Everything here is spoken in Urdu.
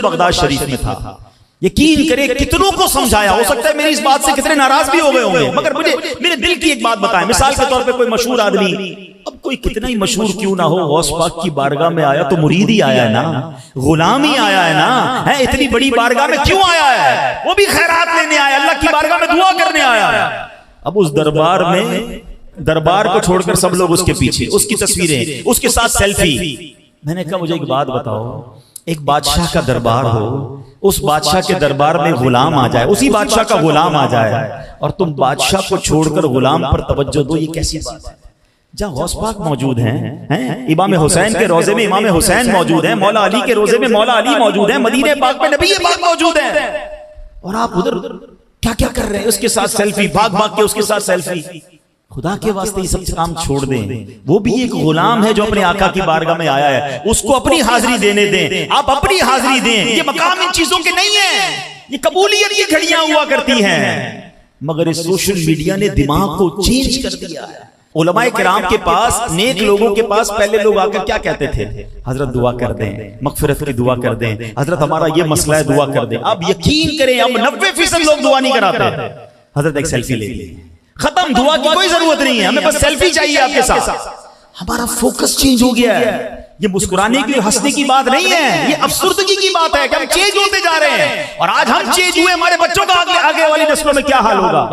بغداد شریف میں تھا. یقین کرے کتنوں کو سمجھایا, ہو سکتا ہے میری اس بات سے کتنے ناراض بھی ہو گئے ہوں گے, مگر مجھے میرے دل کی ایک بات بتائیں. مثال کے طور پہ کوئی مشہور آدمی, اب کوئی کتنا ہی مشہور کیوں نہ ہو, غوث پاک کی بارگاہ میں آیا تو مرید ہی آیا ہے نا, غلام ہی آیا ہے نا, اتنی بڑی بارگاہ میں کیوں آیا ہے؟ وہ بھی خیرات لینے آیا, اللہ کی بارگاہ میں دعا کرنے آیا ہے. اب اس دربار میں, دربار کو چھوڑ کر سب لوگ اس کے پیچھے, اس کی تصویریں, اس کے ساتھ سیلفی. میں نے کہا مجھے ایک بات بتاؤ, ایک بادشاہ کا دربار ہو, اس بادشاہ کے دربار میں غلام آ جائے, اسی بادشاہ کا غلام آ جائے, اور تم بادشاہ کو چھوڑ کر غلام پر توجہ دو, یہ کیسی بات ہے؟ جہاں غوث پاک موجود ہیں, امام حسین کے روضے میں امام حسین موجود ہیں, مولا علی کے روضے میں مولا علی موجود ہیں, مدینے پاک میں نبی پاک موجود ہیں, اور آپ ادھر کیا کیا کر رہے ہیں؟ اس کے ساتھ سیلفی, بھاگ بھاگ کے اس کے ساتھ سیلفی. خدا کے واسطے یہ سب کام چھوڑ دیں. وہ بھی ایک غلام ہے جو اپنے آقا کی بارگاہ میں آیا ہے, اس کو اپنی حاضری دینے دیں. آپ اپنی حاضری دیں. یہ مقام ان چیزوں کے نہیں ہیں, یہ قبولیت کی گھڑیاں ہوا کرتی ہیں. مگر اس سوشل میڈیا نے دماغ کو چینج کر دیا ہے. علماء کرام کے پاس, نیک لوگوں کے پاس پہلے لوگ آ کر کیا کہتے تھے؟ حضرت دعا کر دیں, مغفرت کی دعا کر دیں, حضرت ہمارا یہ مسئلہ ہے دعا کر دیں. اب یقین کریں اب 90% لوگ دعا نہیں کراتے. حضرت ایک سیلفی لے لیں, ختم, دعا کی کوئی ضرورت نہیں ہے, ہمیں بس سیلفی چاہیے آپ کے ساتھ. ہمارا فوکس چینج ہو گیا ہے. یہ مسکرانے کی ہنسنے کی بات نہیں ہے, یہ افسردگی کی بات ہے کہ ہم چینج ہوتے جا رہے ہیں. اور آج ہم چینج ہوئے, ہمارے بچوں کا آگے والی نسلوں میں کیا حال ہوگا؟